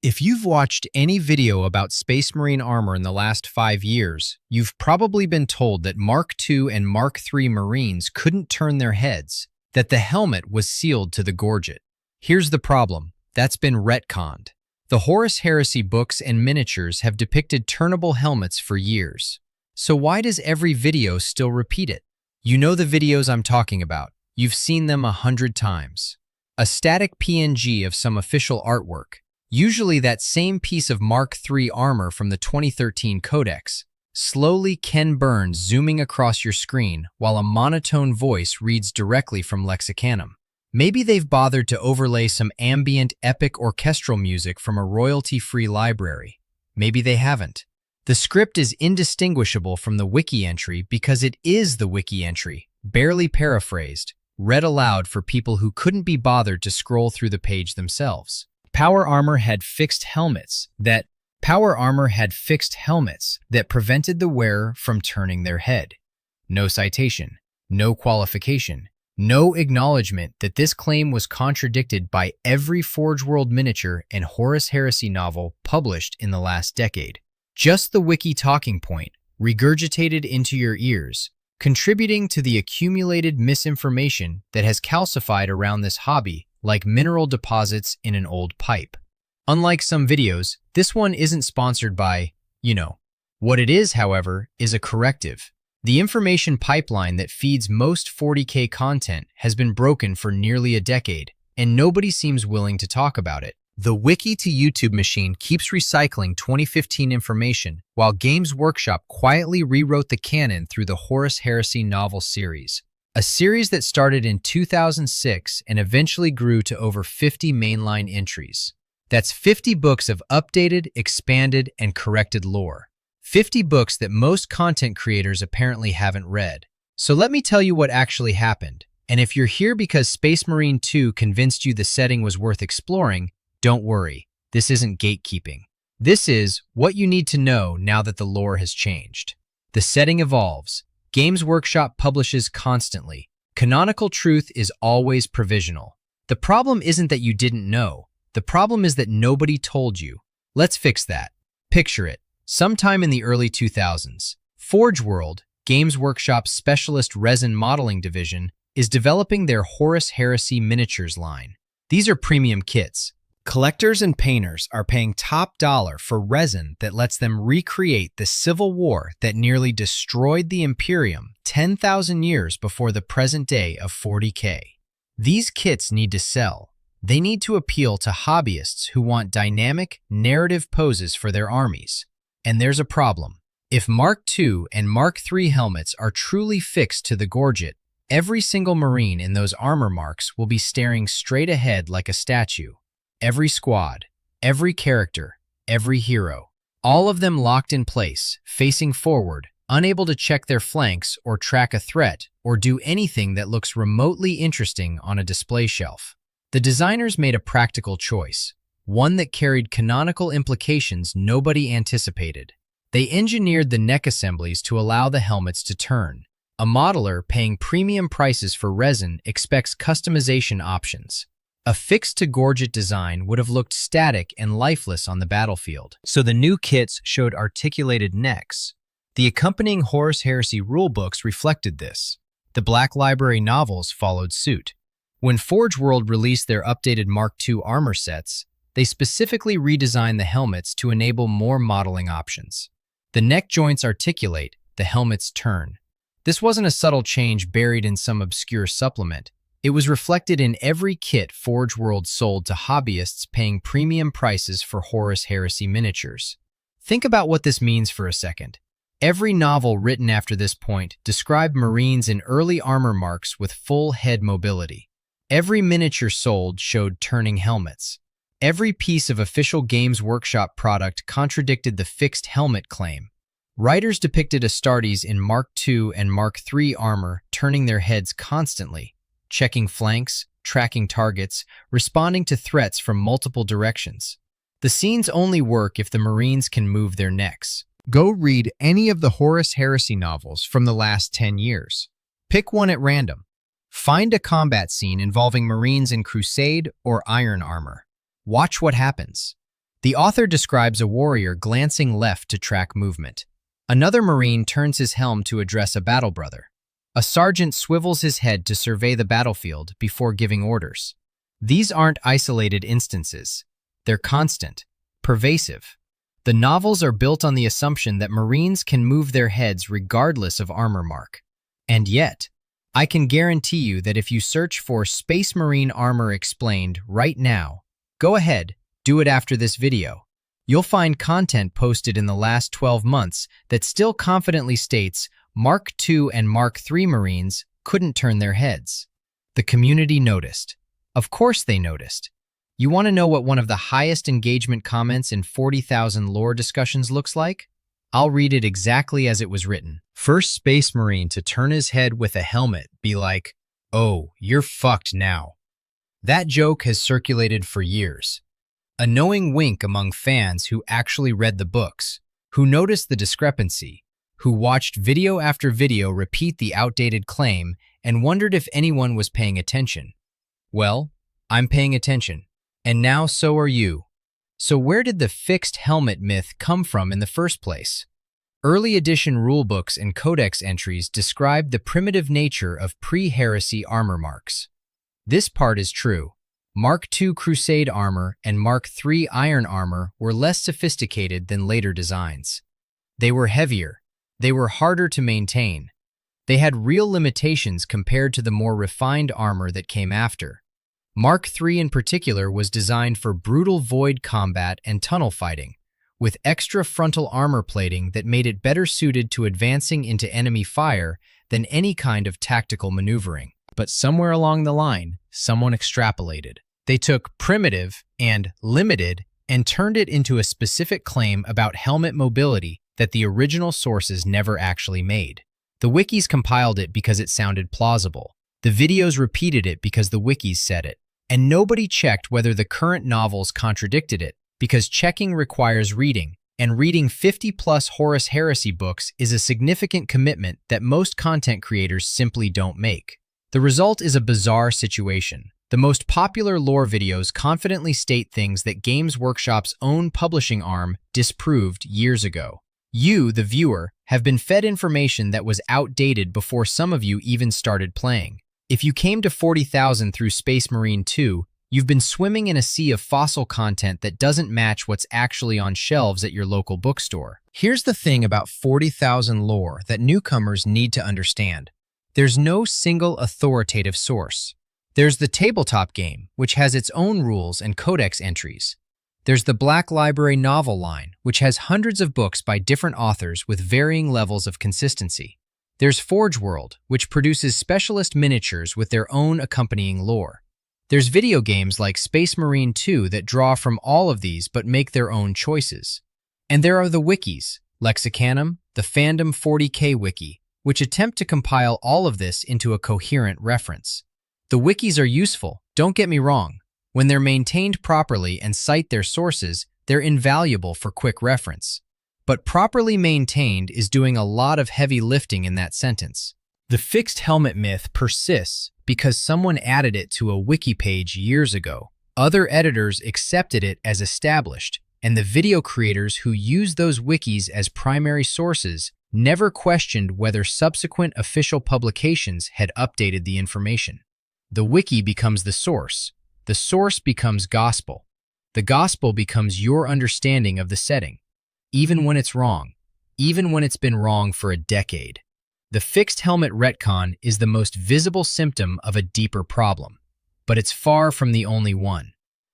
If you've watched any video about Space Marine armor in the last 5 years, you've probably been told that Mark II and Mark III Marines couldn't turn their heads, that the helmet was sealed to the gorget. Here's the problem. That's been retconned. The Horus Heresy books and miniatures have depicted turnable helmets for years. So why does every video still repeat it? You know the videos I'm talking about. You've seen them 100 times. A static PNG of some official artwork, usually that same piece of Mark III armor from the 2013 Codex, slowly Ken Burns zooming across your screen while a monotone voice reads directly from Lexicanum. Maybe they've bothered to overlay some ambient epic orchestral music from a royalty-free library. Maybe they haven't. The script is indistinguishable from the wiki entry because it is the wiki entry, barely paraphrased, read aloud for people who couldn't be bothered to scroll through the page themselves. Power armor had fixed helmets that prevented the wearer from turning their head. No citation, no qualification, no acknowledgement that this claim was contradicted by every Forge World miniature and Horus Heresy novel published in the last decade. Just the wiki talking point, regurgitated into your ears, contributing to the accumulated misinformation that has calcified around this hobby like mineral deposits in an old pipe. Unlike some videos, this one isn't sponsored by, What it is, however, is a corrective. The information pipeline that feeds most 40K content has been broken for nearly a decade, and nobody seems willing to talk about it. The Wiki to YouTube machine keeps recycling 2015 information, while Games Workshop quietly rewrote the canon through the Horus Heresy novel series. A series that started in 2006 and eventually grew to over 50 mainline entries. That's 50 books of updated, expanded, and corrected lore. 50 books that most content creators apparently haven't read. So let me tell you what actually happened. And if you're here because Space Marine 2 convinced you the setting was worth exploring, don't worry, this isn't gatekeeping. This is what you need to know now that the lore has changed. The setting evolves. Games Workshop publishes constantly. Canonical truth is always provisional. The problem isn't that you didn't know. The problem is that nobody told you. Let's fix that. Picture it. Sometime in the early 2000s, Forge World, Games Workshop's specialist resin modeling division, is developing their Horus Heresy miniatures line. These are premium kits. Collectors and painters are paying top dollar for resin that lets them recreate the civil war that nearly destroyed the Imperium 10,000 years before the present day of 40K. These kits need to sell. They need to appeal to hobbyists who want dynamic, narrative poses for their armies. And there's a problem. If Mark II and Mark III helmets are truly fixed to the gorget, every single Marine in those armor marks will be staring straight ahead like a statue. Every squad, every character, every hero, all of them locked in place, facing forward, unable to check their flanks or track a threat or do anything that looks remotely interesting on a display shelf. The designers made a practical choice, one that carried canonical implications nobody anticipated. They engineered the neck assemblies to allow the helmets to turn. A modeler paying premium prices for resin expects customization options. A fixed-to-gorget design would have looked static and lifeless on the battlefield. So the new kits showed articulated necks. The accompanying Horus Heresy rulebooks reflected this. The Black Library novels followed suit. When Forge World released their updated Mark II armor sets, they specifically redesigned the helmets to enable more modeling options. The neck joints articulate, the helmets turn. This wasn't a subtle change buried in some obscure supplement. It was reflected in every kit Forge World sold to hobbyists paying premium prices for Horus Heresy miniatures. Think about what this means for a second. Every novel written after this point described Marines in early armor marks with full head mobility. Every miniature sold showed turning helmets. Every piece of official Games Workshop product contradicted the fixed helmet claim. Writers depicted Astartes in Mark II and Mark III armor turning their heads constantly, checking flanks, tracking targets, responding to threats from multiple directions. The scenes only work if the Marines can move their necks. Go read any of the Horus Heresy novels from the last 10 years. Pick one at random. Find a combat scene involving Marines in Crusade or Iron armor. Watch what happens. The author describes a warrior glancing left to track movement. Another Marine turns his helm to address a battle brother. A sergeant swivels his head to survey the battlefield before giving orders. These aren't isolated instances. They're constant, pervasive. The novels are built on the assumption that Marines can move their heads regardless of armor mark. And yet, I can guarantee you that if you search for Space Marine Armor Explained right now, go ahead, do it after this video. You'll find content posted in the last 12 months that still confidently states Mark II and Mark III Marines couldn't turn their heads. The community noticed. Of course they noticed. You want to know what one of the highest engagement comments in 40,000 lore discussions looks like? I'll read it exactly as it was written. First Space Marine to turn his head with a helmet be like, "Oh, you're fucked now." That joke has circulated for years. A knowing wink among fans who actually read the books, who noticed the discrepancy, who watched video after video repeat the outdated claim and wondered if anyone was paying attention. Well, I'm paying attention. And now so are you. So where did the fixed helmet myth come from in the first place? Early edition rulebooks and codex entries described the primitive nature of pre-heresy armor marks. This part is true. Mark II Crusade armor and Mark III Iron armor were less sophisticated than later designs. They were heavier. They were harder to maintain. They had real limitations compared to the more refined armor that came after. Mark III in particular was designed for brutal void combat and tunnel fighting, with extra frontal armor plating that made it better suited to advancing into enemy fire than any kind of tactical maneuvering. But somewhere along the line, someone extrapolated. They took primitive and limited and turned it into a specific claim about helmet mobility that the original sources never actually made. The wikis compiled it because it sounded plausible. The videos repeated it because the wikis said it. And nobody checked whether the current novels contradicted it, because checking requires reading, and reading 50-plus Horus Heresy books is a significant commitment that most content creators simply don't make. The result is a bizarre situation. The most popular lore videos confidently state things that Games Workshop's own publishing arm disproved years ago. You, the viewer, have been fed information that was outdated before some of you even started playing. If you came to 40,000 through Space Marine 2, you've been swimming in a sea of fossil content that doesn't match what's actually on shelves at your local bookstore. Here's the thing about 40,000 lore that newcomers need to understand. There's no single authoritative source. There's the tabletop game, which has its own rules and codex entries. There's the Black Library novel line, which has hundreds of books by different authors with varying levels of consistency. There's Forge World, which produces specialist miniatures with their own accompanying lore. There's video games like Space Marine 2 that draw from all of these but make their own choices. And there are the wikis, Lexicanum, the Fandom 40K wiki, which attempt to compile all of this into a coherent reference. The wikis are useful, don't get me wrong. When they're maintained properly and cite their sources, they're invaluable for quick reference. But properly maintained is doing a lot of heavy lifting in that sentence. The fixed helmet myth persists because someone added it to a wiki page years ago. Other editors accepted it as established, and the video creators who used those wikis as primary sources never questioned whether subsequent official publications had updated the information. The wiki becomes the source becomes gospel. The gospel becomes your understanding of the setting. Even when it's wrong, even when it's been wrong for a decade. The fixed helmet retcon is the most visible symptom of a deeper problem, but it's far from the only one.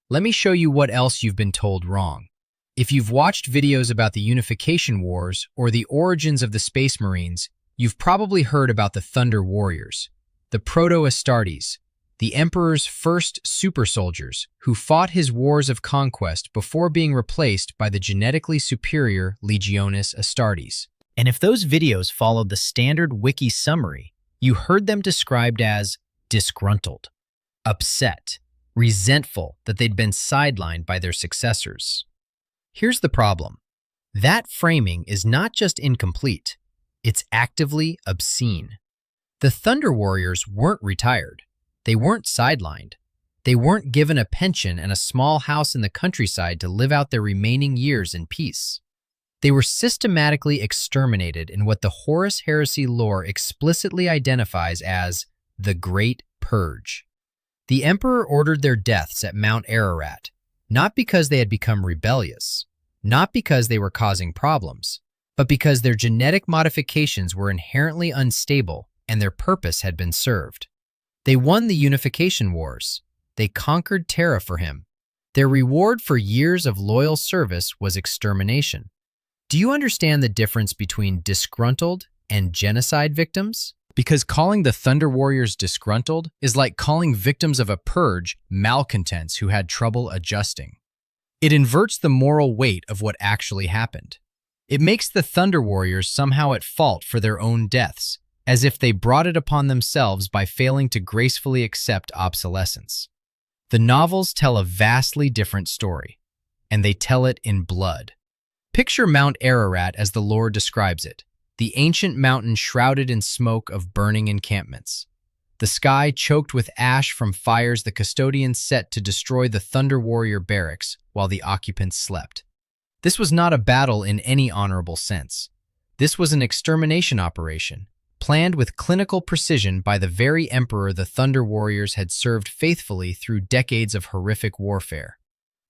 Let me show you what else you've been told wrong. If you've watched videos about the Unification Wars or the origins of the Space Marines, you've probably heard about the Thunder Warriors, the Proto-Astartes, the Emperor's first super soldiers who fought his wars of conquest before being replaced by the genetically superior Legionis Astartes. And if those videos followed the standard wiki summary, you heard them described as disgruntled, upset, resentful that they'd been sidelined by their successors. Here's the problem. That framing is not just incomplete, it's actively obscene. The Thunder Warriors weren't retired. They weren't sidelined. They weren't given a pension and a small house in the countryside to live out their remaining years in peace. They were systematically exterminated in what the Horus Heresy lore explicitly identifies as the Great Purge. The Emperor ordered their deaths at Mount Ararat, not because they had become rebellious, not because they were causing problems, but because their genetic modifications were inherently unstable and their purpose had been served. They won the Unification Wars. They conquered Terra for him. Their reward for years of loyal service was extermination. Do you understand the difference between disgruntled and genocide victims? Because calling the Thunder Warriors disgruntled is like calling victims of a purge malcontents who had trouble adjusting. It inverts the moral weight of what actually happened. It makes the Thunder Warriors somehow at fault for their own deaths, as if they brought it upon themselves by failing to gracefully accept obsolescence. The novels tell a vastly different story, and they tell it in blood. Picture Mount Ararat as the lore describes it, the ancient mountain shrouded in smoke of burning encampments. The sky choked with ash from fires the custodians set to destroy the Thunder Warrior barracks while the occupants slept. This was not a battle in any honorable sense. This was an extermination operation, planned with clinical precision by the very emperor the Thunder Warriors had served faithfully through decades of horrific warfare.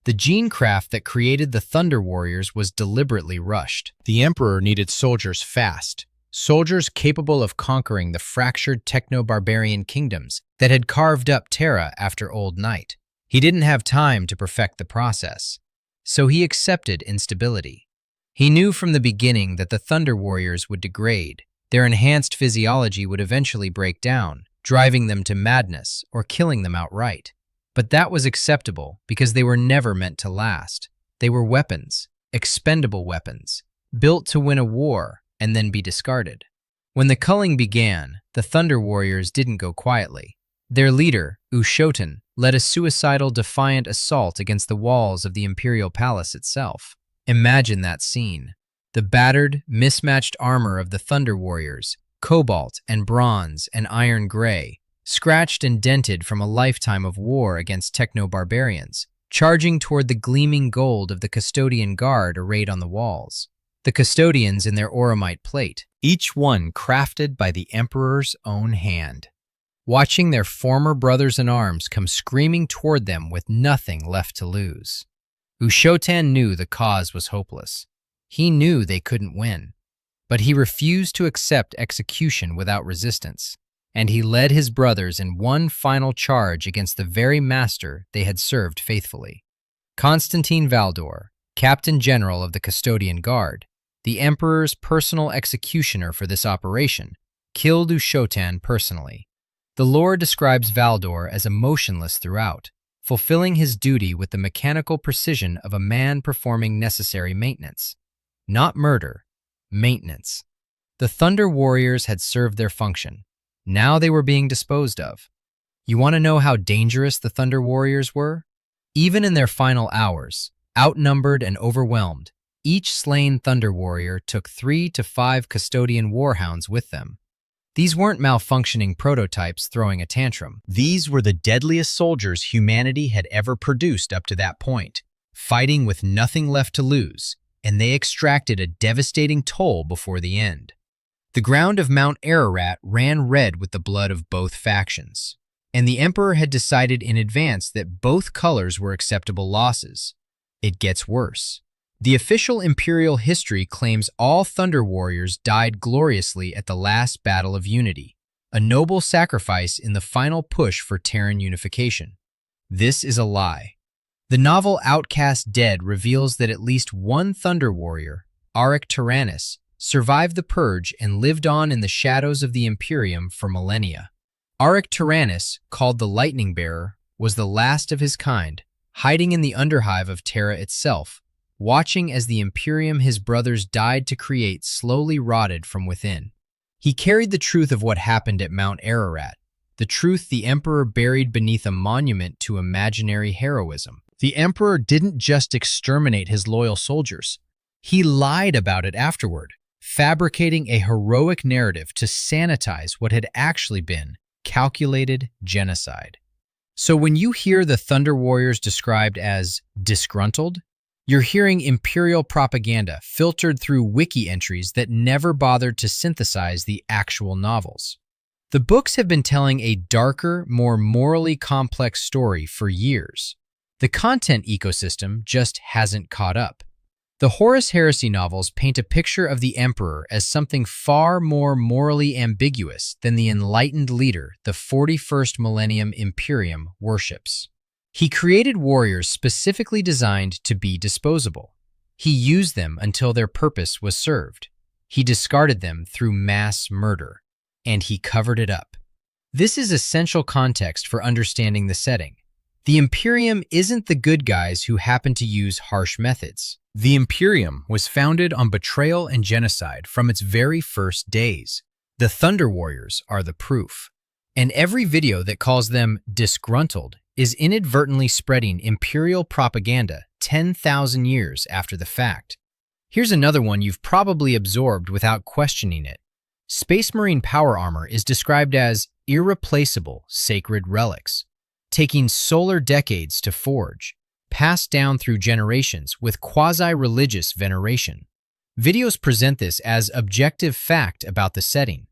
The gene craft that created the Thunder Warriors was deliberately rushed. The Emperor needed soldiers fast, soldiers capable of conquering the fractured techno-barbarian kingdoms that had carved up Terra after Old Night. He didn't have time to perfect the process, so he accepted instability. He knew from the beginning that the Thunder Warriors would degrade. Their enhanced physiology would eventually break down, driving them to madness or killing them outright. But that was acceptable because they were never meant to last. They were weapons, expendable weapons, built to win a war and then be discarded. When the culling began, the Thunder Warriors didn't go quietly. Their leader, Ushoten, led a suicidal, defiant assault against the walls of the Imperial Palace itself. Imagine that scene. The battered, mismatched armor of the Thunder Warriors, cobalt and bronze and iron gray, scratched and dented from a lifetime of war against techno-barbarians, charging toward the gleaming gold of the custodian guard arrayed on the walls. The custodians in their auramite plate, each one crafted by the Emperor's own hand. Watching their former brothers-in-arms come screaming toward them with nothing left to lose. Ushoten knew the cause was hopeless. He knew they couldn't win, but he refused to accept execution without resistance, and he led his brothers in one final charge against the very master they had served faithfully. Constantine Valdor, Captain General of the Custodian Guard, the Emperor's personal executioner for this operation, killed Ushoten personally. The lore describes Valdor as emotionless throughout, fulfilling his duty with the mechanical precision of a man performing necessary maintenance. Not murder, maintenance. The Thunder Warriors had served their function. Now they were being disposed of. You want to know how dangerous the Thunder Warriors were? Even in their final hours, outnumbered and overwhelmed, each slain Thunder Warrior took 3 to 5 custodian warhounds with them. These weren't malfunctioning prototypes throwing a tantrum. These were the deadliest soldiers humanity had ever produced up to that point, fighting with nothing left to lose, and they extracted a devastating toll before the end. The ground of Mount Ararat ran red with the blood of both factions, and the Emperor had decided in advance that both colors were acceptable losses. It gets worse. The official Imperial history claims all Thunder Warriors died gloriously at the last Battle of Unity, a noble sacrifice in the final push for Terran unification. This is a lie. The novel Outcast Dead reveals that at least one Thunder Warrior, Auric Tyrannus, survived the Purge and lived on in the shadows of the Imperium for millennia. Auric Tyrannus, called the Lightning Bearer, was the last of his kind, hiding in the underhive of Terra itself, watching as the Imperium his brothers died to create slowly rotted from within. He carried the truth of what happened at Mount Ararat, the truth the Emperor buried beneath a monument to imaginary heroism. The Emperor didn't just exterminate his loyal soldiers. He lied about it afterward, fabricating a heroic narrative to sanitize what had actually been calculated genocide. So when you hear the Thunder Warriors described as disgruntled, you're hearing imperial propaganda filtered through wiki entries that never bothered to synthesize the actual novels. The books have been telling a darker, more morally complex story for years. The content ecosystem just hasn't caught up. The Horus Heresy novels paint a picture of the Emperor as something far more morally ambiguous than the enlightened leader the 41st Millennium Imperium worships. He created warriors specifically designed to be disposable. He used them until their purpose was served. He discarded them through mass murder, and he covered it up. This is essential context for understanding the setting. The Imperium isn't the good guys who happen to use harsh methods. The Imperium was founded on betrayal and genocide from its very first days. The Thunder Warriors are the proof. And every video that calls them disgruntled is inadvertently spreading imperial propaganda 10,000 years after the fact. Here's another one you've probably absorbed without questioning it. Space Marine power armor is described as irreplaceable sacred relics, taking solar decades to forge, passed down through generations with quasi-religious veneration. Videos present this as objective fact about the setting.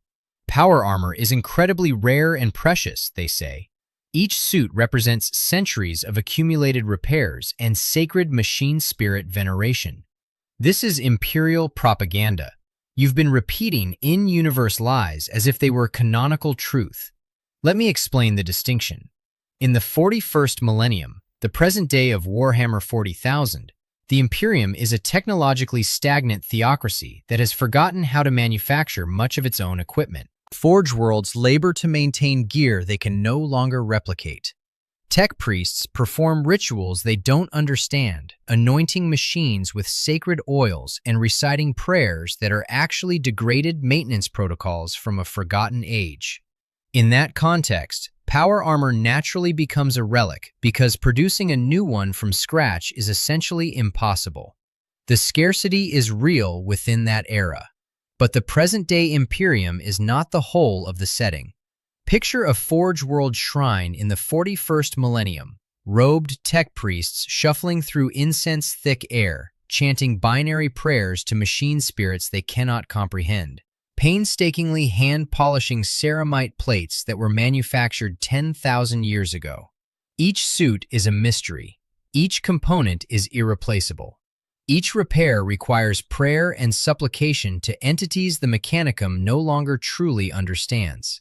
Power armor is incredibly rare and precious, they say. Each suit represents centuries of accumulated repairs and sacred machine spirit veneration. This is imperial propaganda. You've been repeating in-universe lies as if they were canonical truth. Let me explain the distinction. In the 41st millennium, the present day of Warhammer 40,000, the Imperium is a technologically stagnant theocracy that has forgotten how to manufacture much of its own equipment. Forge worlds labor to maintain gear they can no longer replicate. Tech priests perform rituals they don't understand, anointing machines with sacred oils and reciting prayers that are actually degraded maintenance protocols from a forgotten age. In that context, power armor naturally becomes a relic because producing a new one from scratch is essentially impossible. The scarcity is real within that era. But the present-day Imperium is not the whole of the setting. Picture a Forge World shrine in the 41st millennium, robed tech priests shuffling through incense-thick air, chanting binary prayers to machine spirits they cannot comprehend, painstakingly hand-polishing ceramite plates that were manufactured 10,000 years ago. Each suit is a mystery. Each component is irreplaceable. Each repair requires prayer and supplication to entities the Mechanicum no longer truly understands.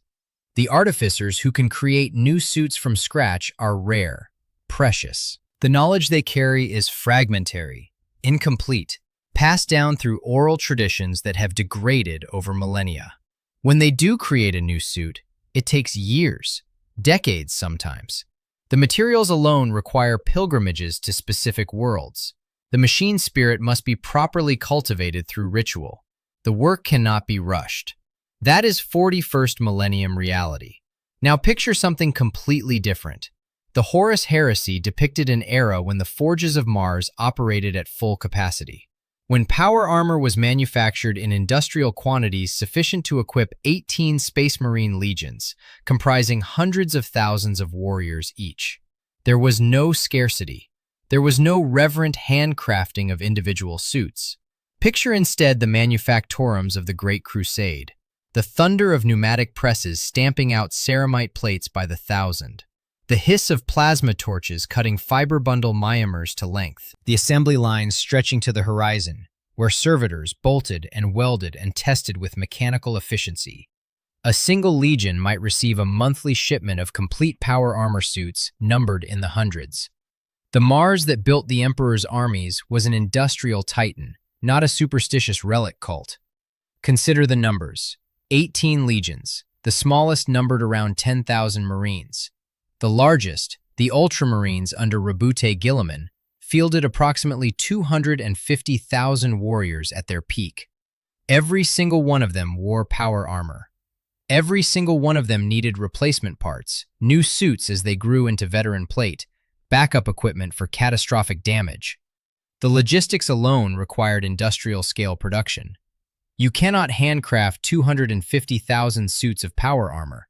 The artificers who can create new suits from scratch are rare, precious. The knowledge they carry is fragmentary, incomplete, passed down through oral traditions that have degraded over millennia. When they do create a new suit, it takes years, decades sometimes. The materials alone require pilgrimages to specific worlds. The machine spirit must be properly cultivated through ritual. The work cannot be rushed. That is 41st millennium reality. Now picture something completely different. The Horus Heresy depicted an era when the forges of Mars operated at full capacity. When power armor was manufactured in industrial quantities sufficient to equip 18 Space Marine legions, comprising hundreds of thousands of warriors each. There was no scarcity. There was no reverent handcrafting of individual suits. Picture instead the manufactorums of the Great Crusade, the thunder of pneumatic presses stamping out ceramite plates by the thousand, the hiss of plasma torches cutting fiber bundle myomers to length, the assembly lines stretching to the horizon, where servitors bolted and welded and tested with mechanical efficiency. A single legion might receive a monthly shipment of complete power armor suits numbered in the hundreds. The Mars that built the Emperor's armies was an industrial titan, not a superstitious relic cult. Consider the numbers. 18 legions, the smallest numbered around 10,000 Marines. The largest, the Ultramarines under Rabute Guilliman, fielded approximately 250,000 warriors at their peak. Every single one of them wore power armor. Every single one of them needed replacement parts, new suits as they grew into veteran plate, backup equipment for catastrophic damage. The logistics alone required industrial-scale production. You cannot handcraft 250,000 suits of power armor.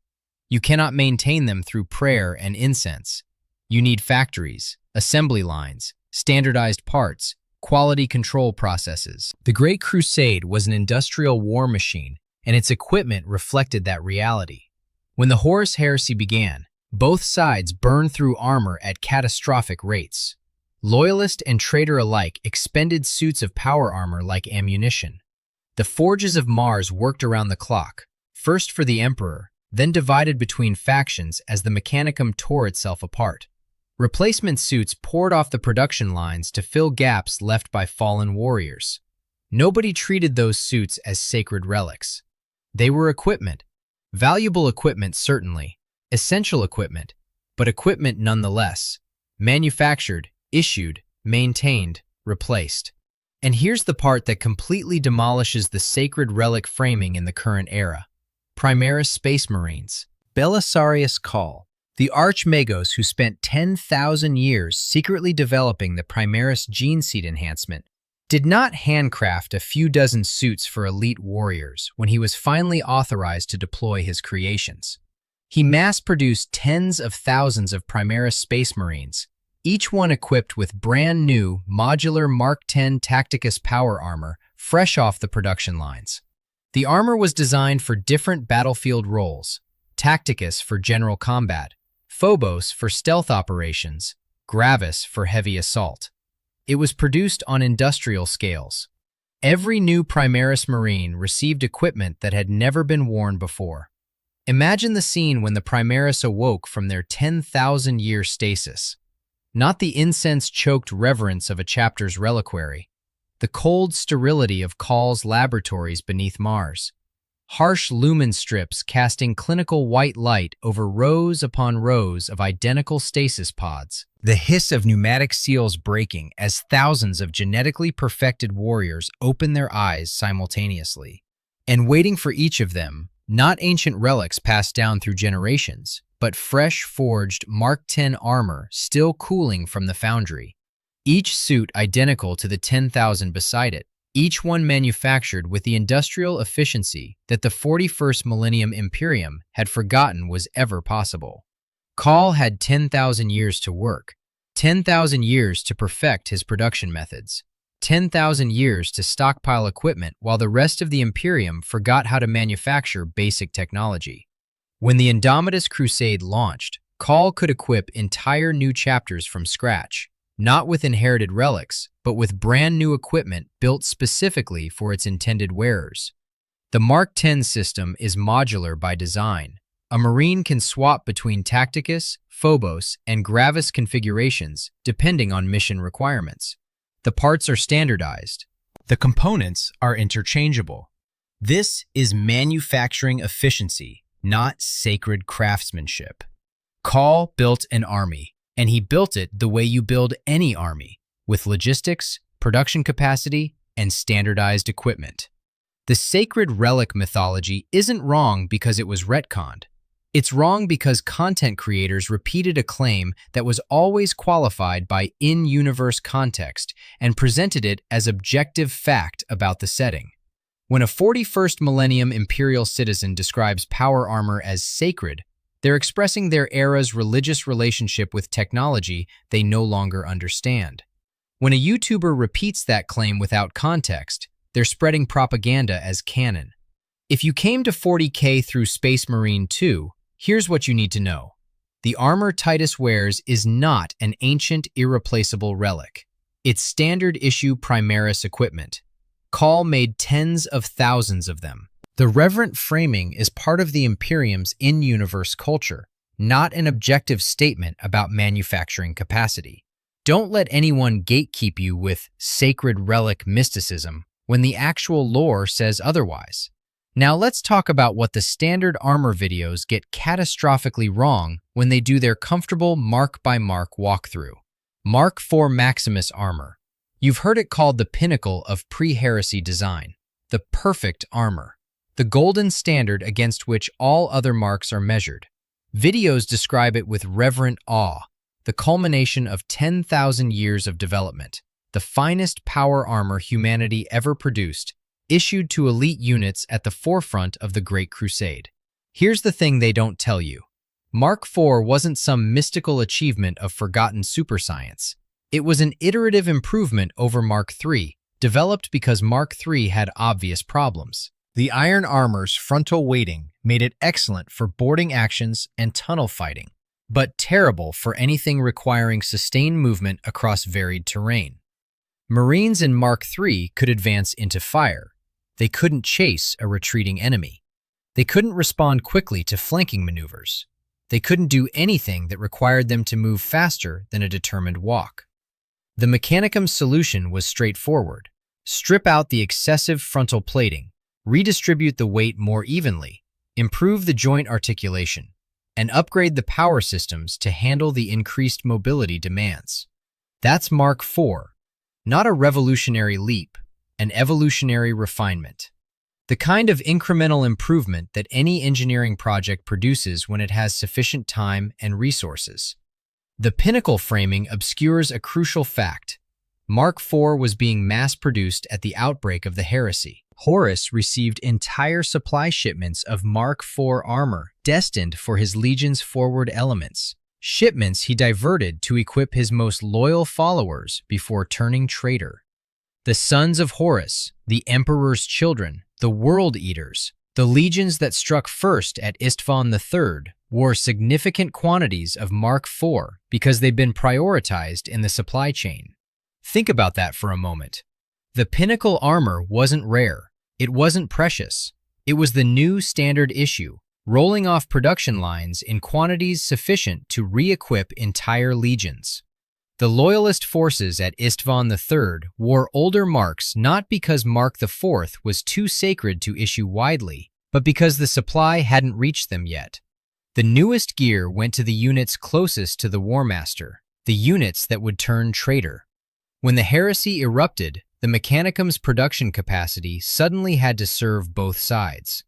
You cannot maintain them through prayer and incense. You need factories, assembly lines, standardized parts, quality control processes. The Great Crusade was an industrial war machine, and its equipment reflected that reality. When the Horus Heresy began, both sides burned through armor at catastrophic rates. Loyalist and traitor alike expended suits of power armor like ammunition. The forges of Mars worked around the clock, first for the Emperor, then divided between factions as the Mechanicum tore itself apart. Replacement suits poured off the production lines to fill gaps left by fallen warriors. Nobody treated those suits as sacred relics. They were equipment. Valuable equipment, certainly. Essential equipment, but equipment nonetheless. Manufactured, issued, maintained, replaced. And here's the part that completely demolishes the sacred relic framing in the current era. Primaris Space Marines. Belisarius Cawl, the archmagos who spent 10,000 years secretly developing the Primaris gene seed enhancement, did not handcraft a few dozen suits for elite warriors when he was finally authorized to deploy his creations. He mass-produced tens of thousands of Primaris Space Marines, each one equipped with brand new modular Mark X Tacticus power armor fresh off the production lines. The armor was designed for different battlefield roles: Tacticus for general combat, Phobos for stealth operations, Gravis for heavy assault. It was produced on industrial scales. Every new Primaris Marine received equipment that had never been worn before. Imagine the scene when the Primaris awoke from their 10,000-year stasis. Not the incense-choked reverence of a chapter's reliquary, the cold sterility of Cawl's laboratories beneath Mars. Harsh lumen strips casting clinical white light over rows upon rows of identical stasis pods. The hiss of pneumatic seals breaking as thousands of genetically perfected warriors open their eyes simultaneously. And waiting for each of them, not ancient relics passed down through generations, but fresh forged Mark X armor still cooling from the foundry. Each suit identical to the 10,000 beside it, each one manufactured with the industrial efficiency that the 41st Millennium Imperium had forgotten was ever possible. Cawl had 10,000 years to work, 10,000 years to perfect his production methods, 10,000 years to stockpile equipment while the rest of the Imperium forgot how to manufacture basic technology. When the Indomitus Crusade launched, Cawl could equip entire new chapters from scratch, not with inherited relics, but with brand new equipment built specifically for its intended wearers. The Mark X system is modular by design. A Marine can swap between Tacticus, Phobos, and Gravis configurations depending on mission requirements. The parts are standardized. The components are interchangeable. This is manufacturing efficiency, not sacred craftsmanship. Cawl built an army, and he built it the way you build any army, with logistics, production capacity, and standardized equipment. The sacred relic mythology isn't wrong because it was retconned. It's wrong because content creators repeated a claim that was always qualified by in-universe context and presented it as objective fact about the setting. When a 41st Millennium Imperial citizen describes power armor as sacred, they're expressing their era's religious relationship with technology they no longer understand. When a YouTuber repeats that claim without context, they're spreading propaganda as canon. If you came to 40K through Space Marine 2, here's what you need to know. The armor Titus wears is not an ancient, irreplaceable relic. It's standard-issue Primaris equipment. Cawl made tens of thousands of them. The reverent framing is part of the Imperium's in-universe culture, not an objective statement about manufacturing capacity. Don't let anyone gatekeep you with sacred relic mysticism when the actual lore says otherwise. Now let's talk about what the standard armor videos get catastrophically wrong when they do their comfortable mark-by-mark walkthrough. Mark IV Maximus armor. You've heard it called the pinnacle of pre-heresy design, the perfect armor, the golden standard against which all other marks are measured. Videos describe it with reverent awe, the culmination of 10,000 years of development, the finest power armor humanity ever produced, issued to elite units at the forefront of the Great Crusade. Here's the thing they don't tell you. Mark IV wasn't some mystical achievement of forgotten superscience. It was an iterative improvement over Mark III, developed because Mark III had obvious problems. The iron armor's frontal weighting made it excellent for boarding actions and tunnel fighting, but terrible for anything requiring sustained movement across varied terrain. Marines in Mark III could advance into fire. They couldn't chase a retreating enemy. They couldn't respond quickly to flanking maneuvers. They couldn't do anything that required them to move faster than a determined walk. The Mechanicum's solution was straightforward. Strip out the excessive frontal plating, redistribute the weight more evenly, improve the joint articulation, and upgrade the power systems to handle the increased mobility demands. That's Mark IV, not a revolutionary leap, an evolutionary refinement. The kind of incremental improvement that any engineering project produces when it has sufficient time and resources. The pinnacle framing obscures a crucial fact. Mark IV was being mass-produced at the outbreak of the heresy. Horus received entire supply shipments of Mark IV armor destined for his legion's forward elements. Shipments he diverted to equip his most loyal followers before turning traitor. The sons of Horus, the Emperor's children, the World Eaters, the legions that struck first at Istvan III, wore significant quantities of Mark IV because they'd been prioritized in the supply chain. Think about that for a moment. The pinnacle armor wasn't rare. It wasn't precious. It was the new standard issue, rolling off production lines in quantities sufficient to re-equip entire legions. The loyalist forces at Istvan III wore older marks not because Mark IV was too sacred to issue widely, but because the supply hadn't reached them yet. The newest gear went to the units closest to the War Master, the units that would turn traitor. When the heresy erupted, the Mechanicum's production capacity suddenly had to serve both sides.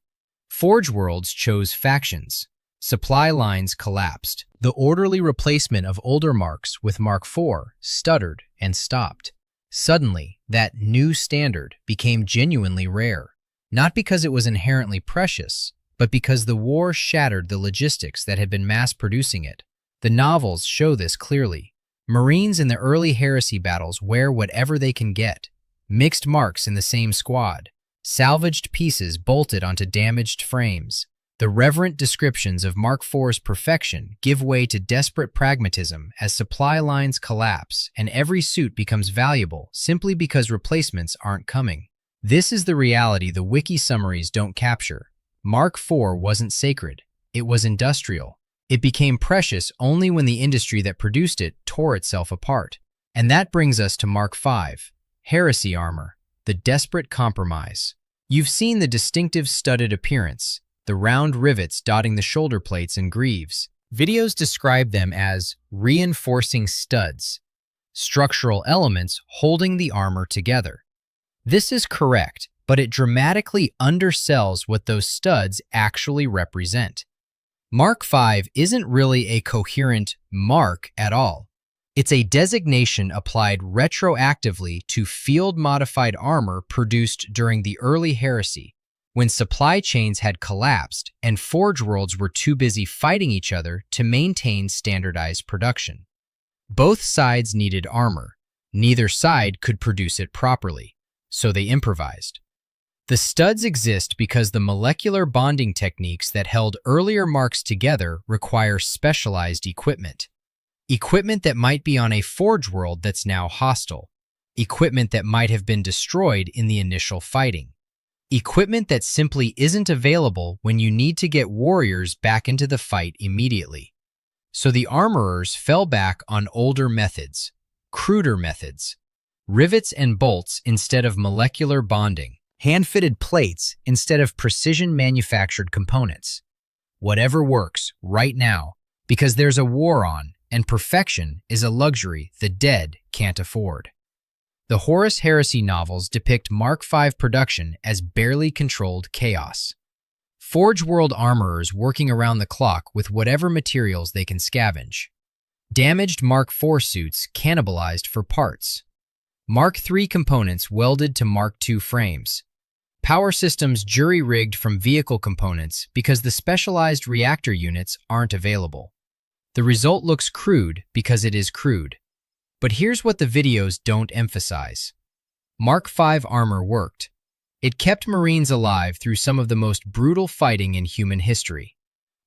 Forge Worlds chose factions. Supply lines collapsed. The orderly replacement of older marks with Mark IV stuttered and stopped. Suddenly, that new standard became genuinely rare, not because it was inherently precious, but because the war shattered the logistics that had been mass-producing it. The novels show this clearly. Marines in the early heresy battles wear whatever they can get. Mixed marks in the same squad. Salvaged pieces bolted onto damaged frames. The reverent descriptions of Mark IV's perfection give way to desperate pragmatism as supply lines collapse and every suit becomes valuable simply because replacements aren't coming. This is the reality the wiki summaries don't capture. Mark IV wasn't sacred. It was industrial. It became precious only when the industry that produced it tore itself apart. And that brings us to Mark V, heresy armor, the desperate compromise. You've seen the distinctive studded appearance, the round rivets dotting the shoulder plates and greaves. Videos describe them as reinforcing studs, structural elements holding the armor together. This is correct, but it dramatically undersells what those studs actually represent. Mark V isn't really a coherent mark at all. It's a designation applied retroactively to field-modified armor produced during the early heresy, when supply chains had collapsed and Forge Worlds were too busy fighting each other to maintain standardized production. Both sides needed armor. Neither side could produce it properly, so they improvised. The studs exist because the molecular bonding techniques that held earlier marks together require specialized equipment. Equipment that might be on a Forge World that's now hostile. Equipment that might have been destroyed in the initial fighting. Equipment that simply isn't available when you need to get warriors back into the fight immediately. So the armorers fell back on older methods, cruder methods. Rivets and bolts instead of molecular bonding. Hand-fitted plates instead of precision-manufactured components. Whatever works right now, because there's a war on, and perfection is a luxury the dead can't afford. The Horus Heresy novels depict Mark V production as barely controlled chaos. Forge World armorers working around the clock with whatever materials they can scavenge. Damaged Mark IV suits cannibalized for parts. Mark III components welded to Mark II frames. Power systems jury-rigged from vehicle components because the specialized reactor units aren't available. The result looks crude because it is crude. But here's what the videos don't emphasize. Mark V armor worked. It kept Marines alive through some of the most brutal fighting in human history.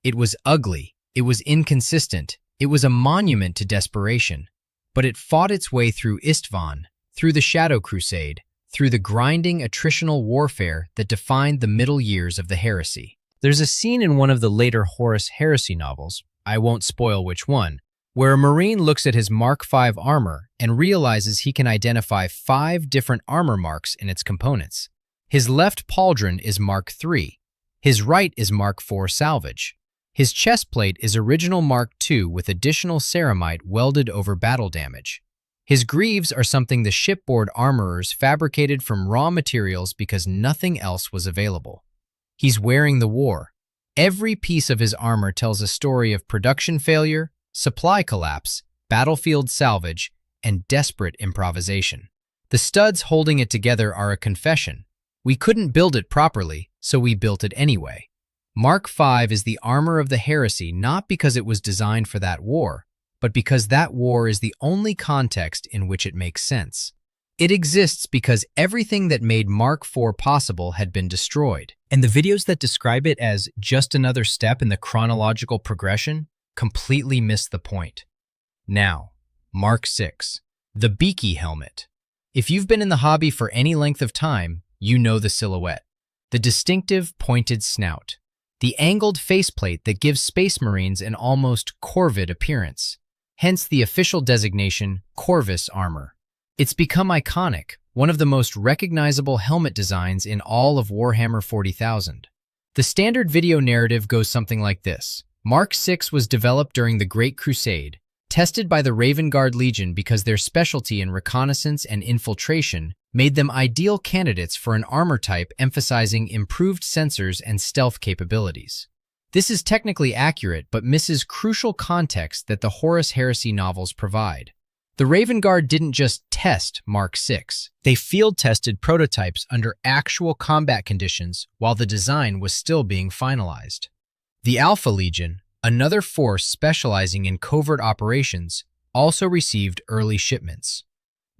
It was ugly, it was inconsistent, it was a monument to desperation. But it fought its way through Istvan, through the Shadow Crusade, through the grinding attritional warfare that defined the middle years of the heresy. There's a scene in one of the later Horus Heresy novels, I won't spoil which one, where a Marine looks at his Mark V armor and realizes he can identify 5 different armor marks in its components. His left pauldron is Mark III. His right is Mark IV salvage. His chest plate is original Mark II with additional ceramite welded over battle damage. His greaves are something the shipboard armorers fabricated from raw materials because nothing else was available. He's wearing the war. Every piece of his armor tells a story of production failure, supply collapse, battlefield salvage, and desperate improvisation. The studs holding it together are a confession. We couldn't build it properly, so we built it anyway. Mark V is the armor of the heresy not because it was designed for that war, but because that war is the only context in which it makes sense. It exists because everything that made Mark IV possible had been destroyed. And the videos that describe it as just another step in the chronological progression completely miss the point. Now, Mark VI, the beaky helmet. If you've been in the hobby for any length of time, you know the silhouette. The distinctive pointed snout. The angled faceplate that gives Space Marines an almost corvid appearance. Hence the official designation Corvus armor. It's become iconic, one of the most recognizable helmet designs in all of Warhammer 40,000. The standard video narrative goes something like this. Mark VI was developed during the Great Crusade, tested by the Raven Guard Legion because their specialty in reconnaissance and infiltration made them ideal candidates for an armor type emphasizing improved sensors and stealth capabilities. This is technically accurate but misses crucial context that the Horus Heresy novels provide. The Raven Guard didn't just test Mark VI. They field-tested prototypes under actual combat conditions while the design was still being finalized. The Alpha Legion, another force specializing in covert operations, also received early shipments.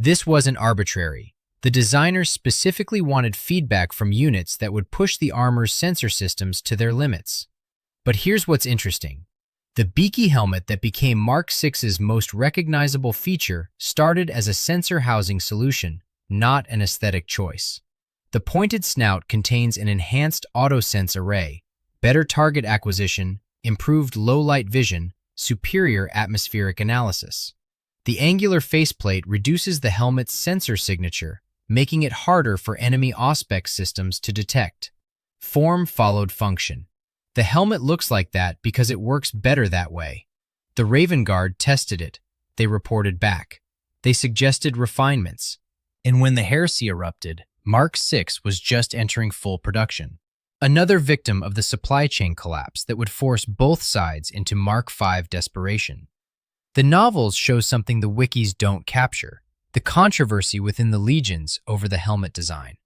This wasn't arbitrary. The designers specifically wanted feedback from units that would push the armor's sensor systems to their limits. But here's what's interesting. The beaky helmet that became Mark VI's most recognizable feature started as a sensor housing solution, not an aesthetic choice. The pointed snout contains an enhanced auto-sense array, better target acquisition, improved low-light vision, superior atmospheric analysis. The angular faceplate reduces the helmet's sensor signature, making it harder for enemy auspex systems to detect. Form followed function. The helmet looks like that because it works better that way. The Raven Guard tested it. They reported back. They suggested refinements. And when the heresy erupted, Mark VI was just entering full production. Another victim of the supply chain collapse that would force both sides into Mark V desperation. The novels show something the wikis don't capture. The controversy within the legions over the helmet design.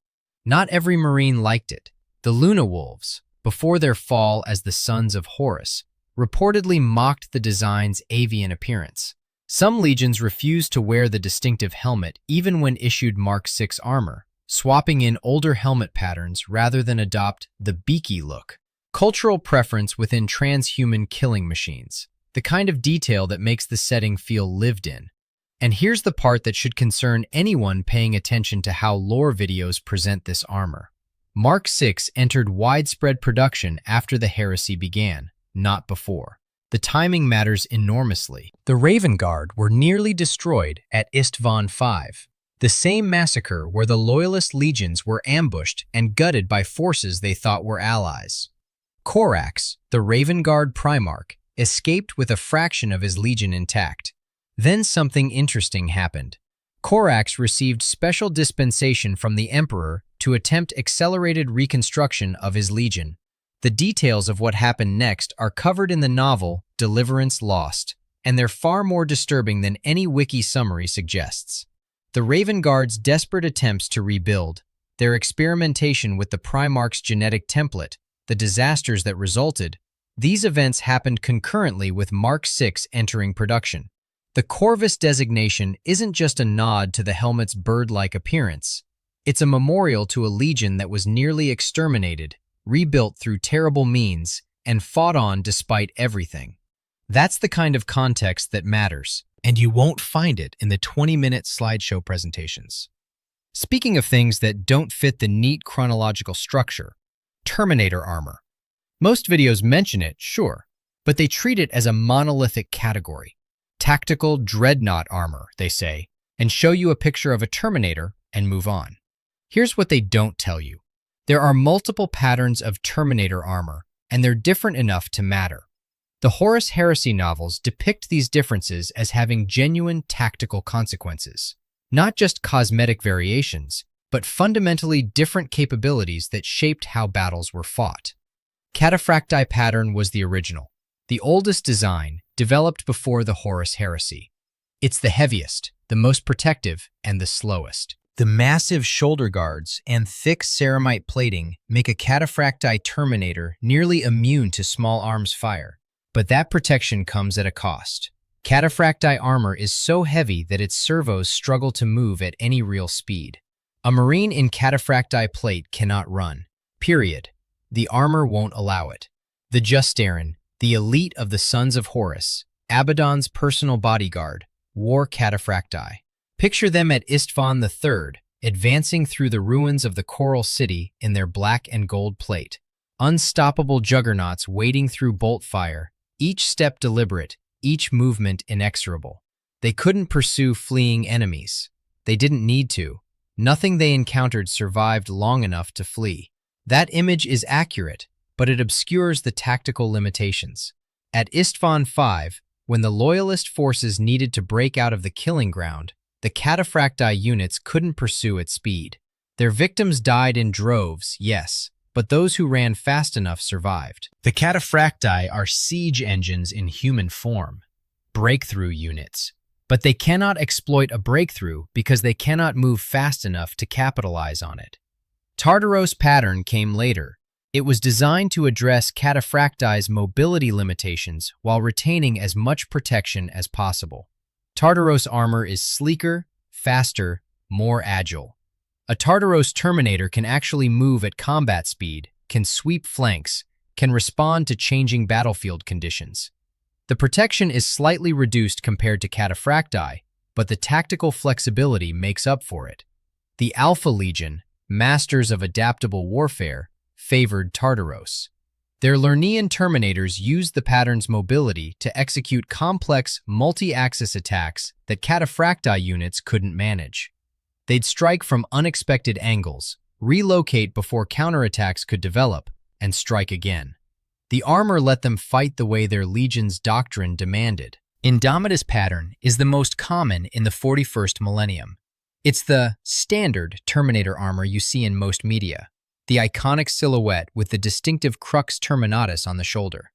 Not every Marine liked it. The Luna Wolves, before their fall as the Sons of Horus, reportedly mocked the design's avian appearance. Some legions refused to wear the distinctive helmet even when issued Mark VI armor, swapping in older helmet patterns rather than adopt the beaky look. Cultural preference within transhuman killing machines, the kind of detail that makes the setting feel lived in. And here's the part that should concern anyone paying attention to how lore videos present this armor. Mark VI entered widespread production after the heresy began, not before. The timing matters enormously. The Raven Guard were nearly destroyed at Istvan V, the same massacre where the Loyalist legions were ambushed and gutted by forces they thought were allies. Corax, the Raven Guard Primarch, escaped with a fraction of his legion intact. Then something interesting happened. Corax received special dispensation from the Emperor to attempt accelerated reconstruction of his legion. The details of what happened next are covered in the novel Deliverance Lost, and they're far more disturbing than any wiki summary suggests. The Raven Guard's desperate attempts to rebuild, their experimentation with the Primarch's genetic template, the disasters that resulted, these events happened concurrently with Mark VI entering production. The Corvus designation isn't just a nod to the helmet's bird-like appearance. It's a memorial to a legion that was nearly exterminated, rebuilt through terrible means, and fought on despite everything. That's the kind of context that matters, and you won't find it in the 20-minute slideshow presentations. Speaking of things that don't fit the neat chronological structure, Terminator armor. Most videos mention it, sure, but they treat it as a monolithic category. Tactical dreadnought armor, they say, and show you a picture of a Terminator and move on. Here's what they don't tell you. There are multiple patterns of Terminator armor, and they're different enough to matter. The Horus Heresy novels depict these differences as having genuine tactical consequences, not just cosmetic variations, but fundamentally different capabilities that shaped how battles were fought. Cataphracti pattern was the original, the oldest design, developed before the Horus Heresy. It's the heaviest, the most protective, and the slowest. The massive shoulder guards and thick ceramite plating make a Cataphracti Terminator nearly immune to small arms fire. But that protection comes at a cost. Cataphracti armor is so heavy that its servos struggle to move at any real speed. A Marine in Cataphracti plate cannot run. Period. The armor won't allow it. The Justarin, the elite of the Sons of Horus, Abaddon's personal bodyguard, wore Cataphracti. Picture them at Istvan III, advancing through the ruins of the Coral City in their black and gold plate. Unstoppable juggernauts wading through bolt fire, each step deliberate, each movement inexorable. They couldn't pursue fleeing enemies. They didn't need to. Nothing they encountered survived long enough to flee. That image is accurate, but it obscures the tactical limitations. At Istvan V, when the Loyalist forces needed to break out of the killing ground, the Cataphracti units couldn't pursue at speed. Their victims died in droves, yes, but those who ran fast enough survived. The Cataphracti are siege engines in human form, breakthrough units. But they cannot exploit a breakthrough because they cannot move fast enough to capitalize on it. Tartaros pattern came later. It was designed to address Cataphracti's mobility limitations while retaining as much protection as possible. Tartaros armor is sleeker, faster, more agile. A Tartaros Terminator can actually move at combat speed, can sweep flanks, can respond to changing battlefield conditions. The protection is slightly reduced compared to Cataphracti, but the tactical flexibility makes up for it. The Alpha Legion, masters of adaptable warfare, favored Tartaros. Their Lernean Terminators used the pattern's mobility to execute complex, multi-axis attacks that Cataphracti units couldn't manage. They'd strike from unexpected angles, relocate before counterattacks could develop, and strike again. The armor let them fight the way their legion's doctrine demanded. Indomitus pattern is the most common in the 41st millennium. It's the standard Terminator armor you see in most media, the iconic silhouette with the distinctive crux terminatus on the shoulder.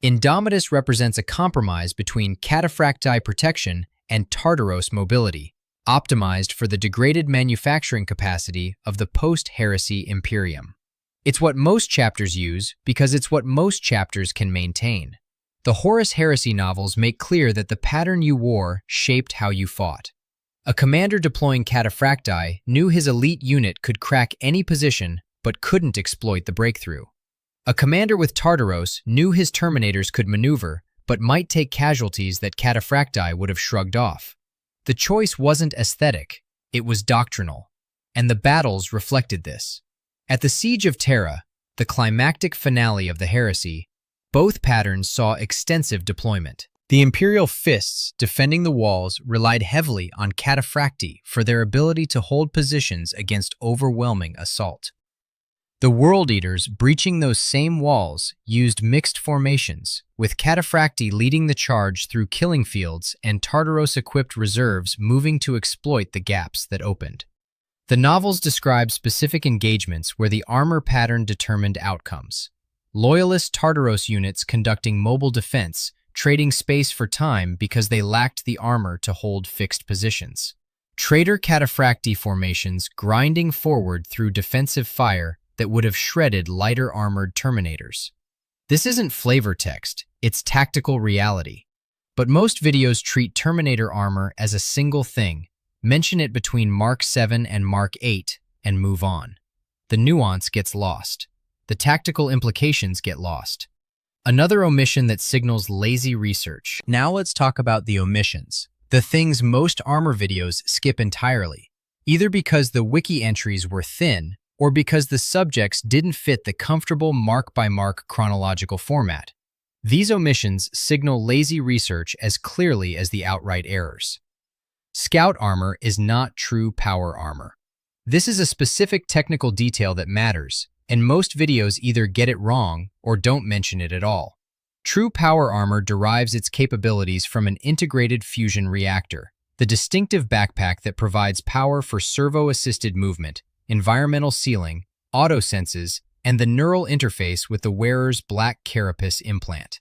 Indomitus represents a compromise between Cataphracti protection and Tartaros mobility, optimized for the degraded manufacturing capacity of the post-Heresy Imperium. It's what most chapters use because it's what most chapters can maintain. The Horus Heresy novels make clear that the pattern you wore shaped how you fought. A commander deploying Cataphracti knew his elite unit could crack any position but couldn't exploit the breakthrough. A commander with Tartaros knew his Terminators could maneuver but might take casualties that Cataphracti would have shrugged off. The choice wasn't aesthetic, it was doctrinal, and the battles reflected this. At the Siege of Terra, the climactic finale of the Heresy, both patterns saw extensive deployment. The Imperial fists defending the walls relied heavily on Cataphracti for their ability to hold positions against overwhelming assault. The World Eaters breaching those same walls used mixed formations, with Cataphracti leading the charge through killing fields and Tartaros-equipped reserves moving to exploit the gaps that opened. The novels describe specific engagements where the armor pattern determined outcomes. Loyalist Tartaros units conducting mobile defense, trading space for time because they lacked the armor to hold fixed positions. Traitor cataphracti formations grinding forward through defensive fire that would have shredded lighter armored Terminators. This isn't flavor text, it's tactical reality. But most videos treat Terminator armor as a single thing, mention it between Mark 7 and Mark 8, and move on. The nuance gets lost. The tactical implications get lost. Another omission that signals lazy research. Now let's talk about the omissions. The things most armor videos skip entirely, either because the wiki entries were thin or because the subjects didn't fit the comfortable mark-by-mark chronological format. These omissions signal lazy research as clearly as the outright errors. Scout armor is not true power armor. This is a specific technical detail that matters, and most videos either get it wrong or don't mention it at all. True power armor derives its capabilities from an integrated fusion reactor, the distinctive backpack that provides power for servo-assisted movement, environmental sealing, auto-senses, and the neural interface with the wearer's black carapace implant.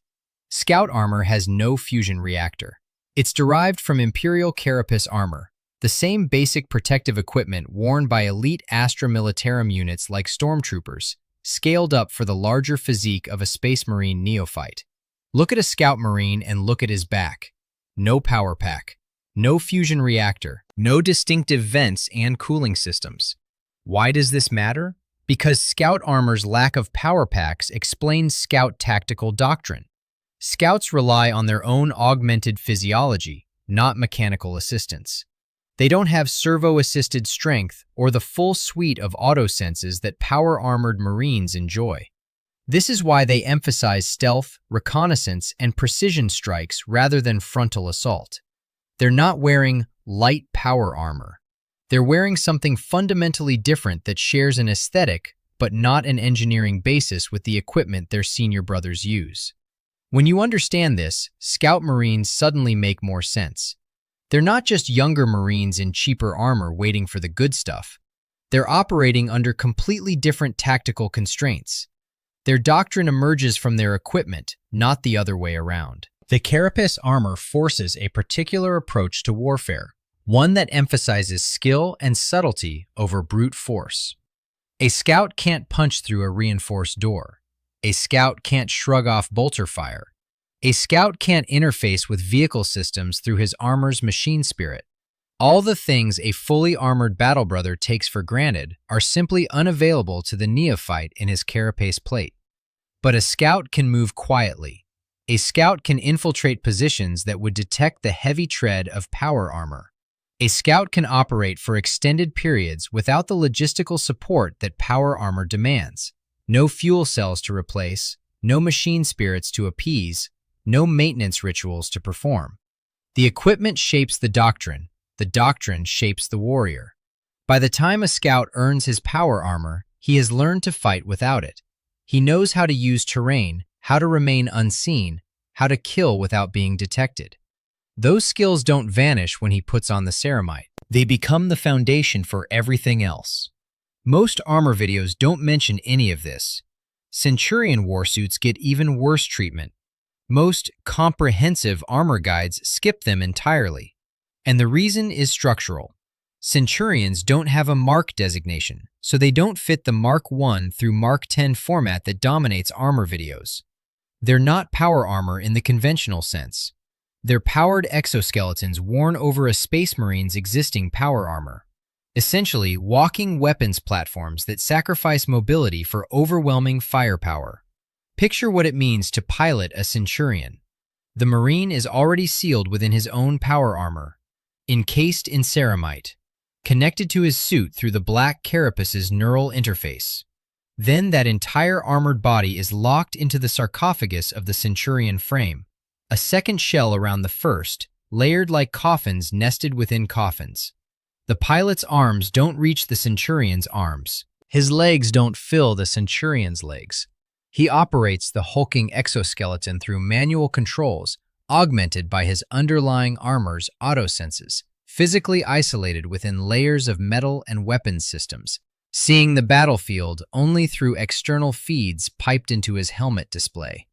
Scout armor has no fusion reactor. It's derived from Imperial carapace armor, the same basic protective equipment worn by elite Astra Militarum units like stormtroopers, scaled up for the larger physique of a Space Marine neophyte. Look at a Scout Marine and look at his back. No power pack, no fusion reactor, no distinctive vents and cooling systems. Why does this matter? Because Scout armor's lack of power packs explains Scout tactical doctrine. Scouts rely on their own augmented physiology, not mechanical assistance. They don't have servo-assisted strength or the full suite of auto-senses that power-armored Marines enjoy. This is why they emphasize stealth, reconnaissance, and precision strikes rather than frontal assault. They're not wearing light power armor. They're wearing something fundamentally different that shares an aesthetic but not an engineering basis with the equipment their senior brothers use. When you understand this, Scout Marines suddenly make more sense. They're not just younger Marines in cheaper armor waiting for the good stuff. They're operating under completely different tactical constraints. Their doctrine emerges from their equipment, not the other way around. The carapace armor forces a particular approach to warfare, one that emphasizes skill and subtlety over brute force. A Scout can't punch through a reinforced door. A Scout can't shrug off bolter fire. A Scout can't interface with vehicle systems through his armor's machine spirit. All the things a fully armored battle brother takes for granted are simply unavailable to the neophyte in his carapace plate. But a Scout can move quietly. A Scout can infiltrate positions that would detect the heavy tread of power armor. A Scout can operate for extended periods without the logistical support that power armor demands. No fuel cells to replace, no machine spirits to appease, no maintenance rituals to perform. The equipment shapes the doctrine shapes the warrior. By the time a Scout earns his power armor, he has learned to fight without it. He knows how to use terrain, how to remain unseen, how to kill without being detected. Those skills don't vanish when he puts on the ceramite. They become the foundation for everything else. Most armor videos don't mention any of this. Centurion warsuits get even worse treatment. Most comprehensive armor guides skip them entirely. And the reason is structural. Centurions don't have a Mark designation, so they don't fit the Mark 1 through Mark 10 format that dominates armor videos. They're not power armor in the conventional sense. They're powered exoskeletons worn over a Space Marine's existing power armor. Essentially, walking weapons platforms that sacrifice mobility for overwhelming firepower. Picture what it means to pilot a Centurion. The Marine is already sealed within his own power armor, encased in ceramite, connected to his suit through the black carapace's neural interface. Then that entire armored body is locked into the sarcophagus of the Centurion frame. A second shell around the first, layered like coffins nested within coffins. The pilot's arms don't reach the Centurion's arms. His legs don't fill the Centurion's legs. He operates the hulking exoskeleton through manual controls, augmented by his underlying armor's autosenses, physically isolated within layers of metal and weapons systems, seeing the battlefield only through external feeds piped into his helmet display.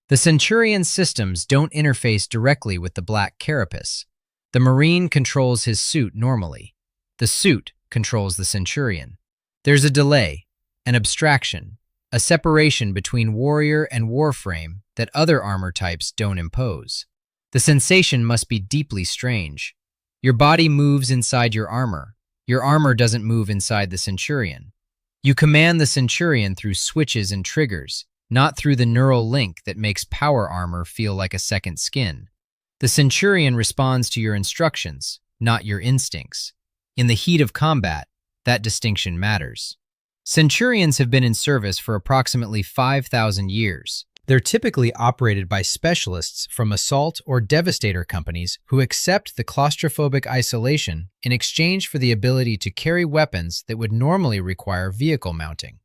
The Centurion systems don't interface directly with the black carapace. The Marine controls his suit normally. The suit controls the Centurion. There's a delay, an abstraction, a separation between warrior and warframe that other armor types don't impose. The sensation must be deeply strange. Your body moves inside your armor. Your armor doesn't move inside the Centurion. You command the Centurion through switches and triggers, not through the neural link that makes power armor feel like a second skin. The Centurion responds to your instructions, not your instincts. In the heat of combat, that distinction matters. Centurions have been in service for approximately 5,000 years. They're typically operated by specialists from assault or devastator companies who accept the claustrophobic isolation in exchange for the ability to carry weapons that would normally require vehicle mounting.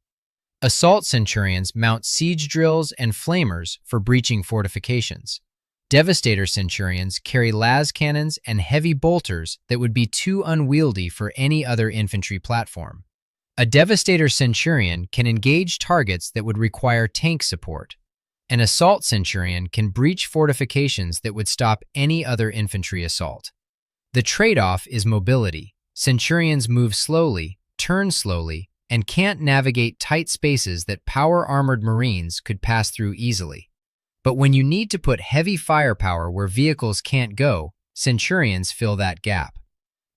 Assault Centurions mount siege drills and flamers for breaching fortifications. Devastator Centurions carry las cannons and heavy bolters that would be too unwieldy for any other infantry platform. A Devastator Centurion can engage targets that would require tank support. An Assault Centurion can breach fortifications that would stop any other infantry assault. The trade-off is mobility. Centurions move slowly, turn slowly, and can't navigate tight spaces that power-armored Marines could pass through easily. But when you need to put heavy firepower where vehicles can't go, Centurions fill that gap.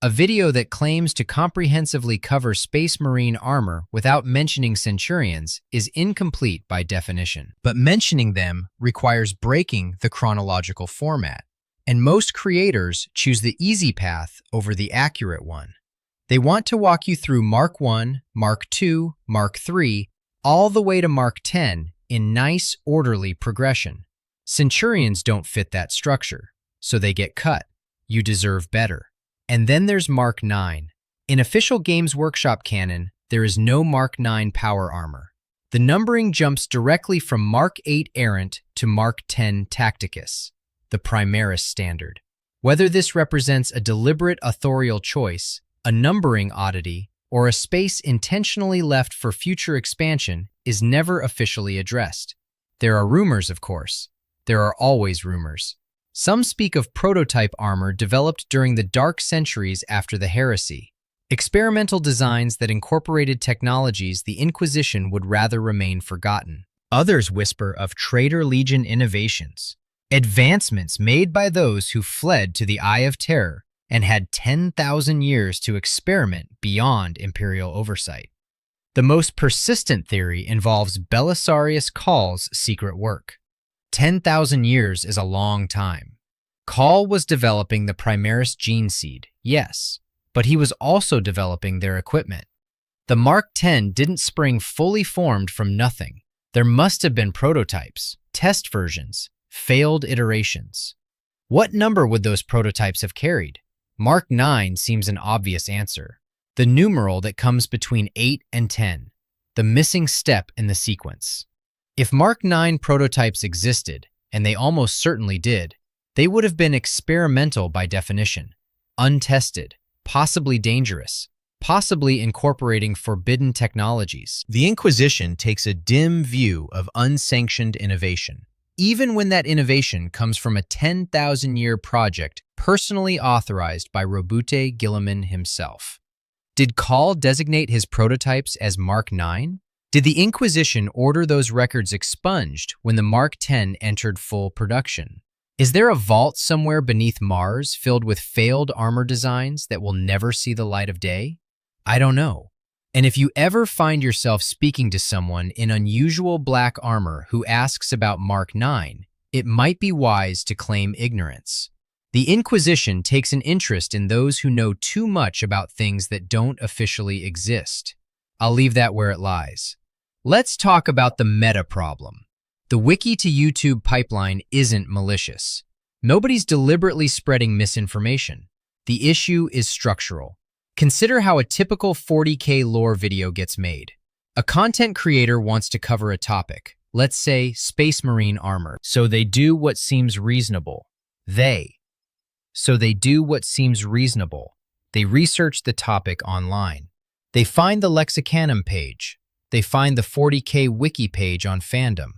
A video that claims to comprehensively cover Space Marine armor without mentioning Centurions is incomplete by definition. But mentioning them requires breaking the chronological format, and most creators choose the easy path over the accurate one. They want to walk you through Mark 1, Mark 2, Mark 3, all the way to Mark 10 in nice, orderly progression. Centurions don't fit that structure, so they get cut. You deserve better. And then there's Mark 9. In official Games Workshop canon, there is no Mark 9 power armor. The numbering jumps directly from Mark 8 Errant to Mark 10 Tacticus, the Primaris standard. Whether this represents a deliberate authorial choice, a numbering oddity, or a space intentionally left for future expansion is never officially addressed. There are rumors, of course. There are always rumors. Some speak of prototype armor developed during the dark centuries after the heresy. Experimental designs that incorporated technologies the Inquisition would rather remain forgotten. Others whisper of Traitor Legion innovations, advancements made by those who fled to the Eye of Terror and had 10,000 years to experiment beyond Imperial oversight. The most persistent theory involves Belisarius Call's secret work. 10,000 years is a long time. Call was developing the Primaris gene seed, yes, but he was also developing their equipment. The Mark 10 didn't spring fully formed from nothing. There must have been prototypes, test versions, failed iterations. What number would those prototypes have carried? Mark 9 seems an obvious answer. The numeral that comes between 8 and 10, the missing step in the sequence. If Mark 9 prototypes existed, and they almost certainly did, they would have been experimental by definition, untested, possibly dangerous, possibly incorporating forbidden technologies. The Inquisition takes a dim view of unsanctioned innovation, even when that innovation comes from a 10,000-year project personally authorized by Robute Guilliman himself. Did Call designate his prototypes as Mark 9? Did the Inquisition order those records expunged when the Mark 10 entered full production? Is there a vault somewhere beneath Mars filled with failed armor designs that will never see the light of day? I don't know. And if you ever find yourself speaking to someone in unusual black armor who asks about Mark 9, it might be wise to claim ignorance. The Inquisition takes an interest in those who know too much about things that don't officially exist. I'll leave that where it lies. Let's talk about the meta problem. The wiki to YouTube pipeline isn't malicious. Nobody's deliberately spreading misinformation. The issue is structural. Consider how a typical 40K lore video gets made. A content creator wants to cover a topic, let's say Space Marine armor, so they do what seems reasonable. They research the topic online. They find the Lexicanum page. They find the 40K wiki page on fandom.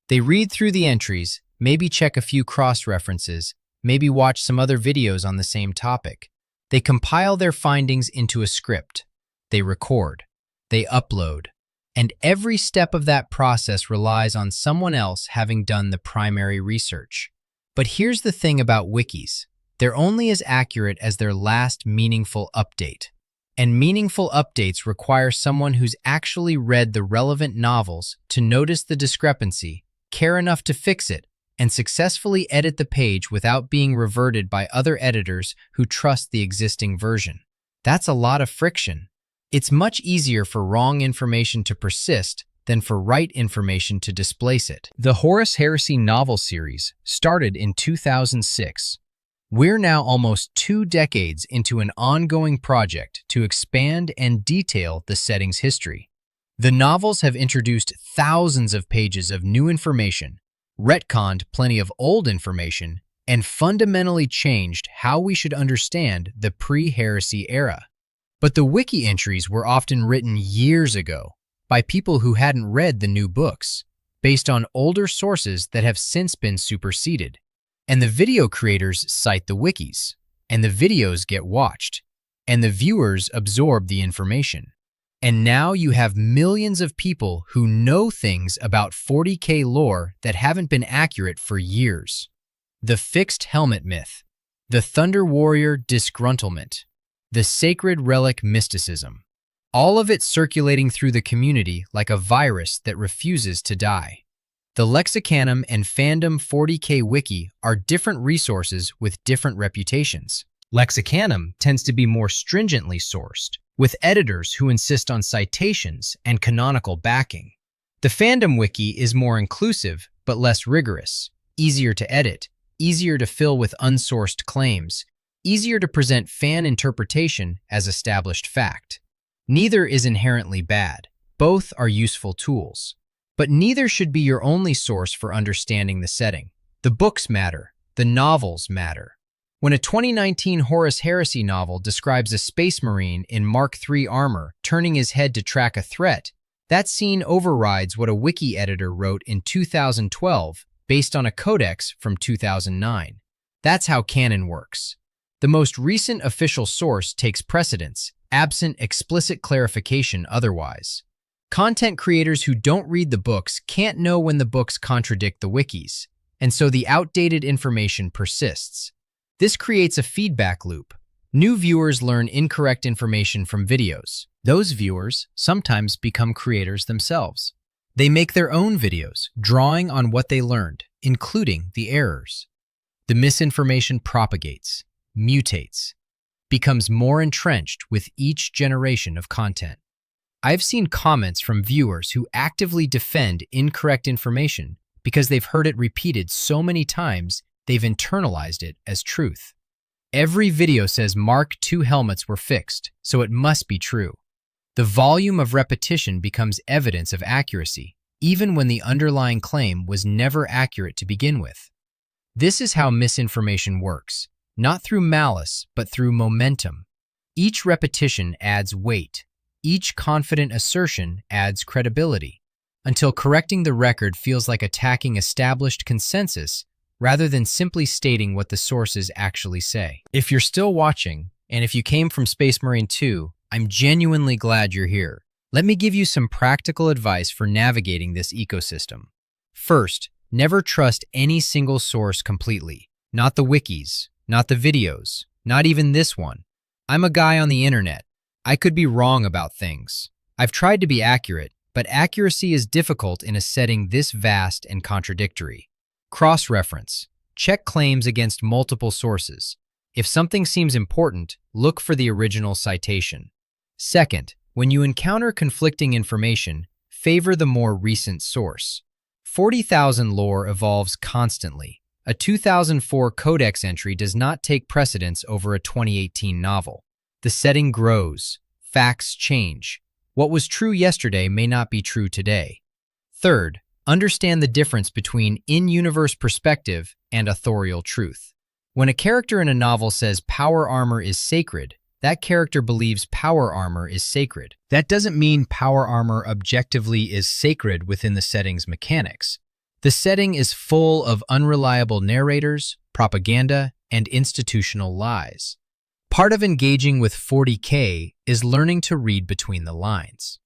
They read through the entries, maybe check a few cross-references, maybe watch some other videos on the same topic. They compile their findings into a script. They record. They upload. And every step of that process relies on someone else having done the primary research. But here's the thing about wikis. They're only as accurate as their last meaningful update. And meaningful updates require someone who's actually read the relevant novels to notice the discrepancy, care enough to fix it, and successfully edit the page without being reverted by other editors who trust the existing version. That's a lot of friction. It's much easier for wrong information to persist than for right information to displace it. The Horus Heresy novel series started in 2006. We're now almost 2 decades into an ongoing project to expand and detail the setting's history. The novels have introduced thousands of pages of new information, retconned plenty of old information, and fundamentally changed how we should understand the pre-heresy era. But the wiki entries were often written years ago by people who hadn't read the new books, based on older sources that have since been superseded. And the video creators cite the wikis, and the videos get watched, and the viewers absorb the information. And now you have millions of people who know things about 40K lore that haven't been accurate for years. The fixed helmet myth, the Thunder Warrior disgruntlement, the sacred relic mysticism, all of it circulating through the community like a virus that refuses to die. The Lexicanum and Fandom 40K Wiki are different resources with different reputations. Lexicanum tends to be more stringently sourced, with editors who insist on citations and canonical backing. The Fandom Wiki is more inclusive but less rigorous, easier to edit, easier to fill with unsourced claims, easier to present fan interpretation as established fact. Neither is inherently bad. Both are useful tools. But neither should be your only source for understanding the setting. The books matter. The novels matter. When a 2019 Horus Heresy novel describes a space marine in Mark III armor turning his head to track a threat, that scene overrides what a wiki editor wrote in 2012 based on a codex from 2009. That's how canon works. The most recent official source takes precedence, absent explicit clarification otherwise. Content creators who don't read the books can't know when the books contradict the wikis, and so the outdated information persists. This creates a feedback loop. New viewers learn incorrect information from videos. Those viewers sometimes become creators themselves. They make their own videos, drawing on what they learned, including the errors. The misinformation propagates, mutates, becomes more entrenched with each generation of content. I've seen comments from viewers who actively defend incorrect information because they've heard it repeated so many times they've internalized it as truth. Every video says Mark II helmets were fixed, so it must be true. The volume of repetition becomes evidence of accuracy, even when the underlying claim was never accurate to begin with. This is how misinformation works, not through malice, but through momentum. Each repetition adds weight. Each confident assertion adds credibility, until correcting the record feels like attacking established consensus rather than simply stating what the sources actually say. If you're still watching, and if you came from Space Marine 2, I'm genuinely glad you're here. Let me give you some practical advice for navigating this ecosystem. First, never trust any single source completely. Not the wikis, not the videos, not even this one. I'm a guy on the internet. I could be wrong about things. I've tried to be accurate, but accuracy is difficult in a setting this vast and contradictory. Cross-reference. Check claims against multiple sources. If something seems important, look for the original citation. Second, when you encounter conflicting information, favor the more recent source. 40,000 lore evolves constantly. A 2004 codex entry does not take precedence over a 2018 novel. The setting grows. Facts change. What was true yesterday may not be true today. Third, understand the difference between in-universe perspective and authorial truth. When a character in a novel says power armor is sacred, that character believes power armor is sacred. That doesn't mean power armor objectively is sacred within the setting's mechanics. The setting is full of unreliable narrators, propaganda, and institutional lies. Part of engaging with 40K is learning to read between the lines.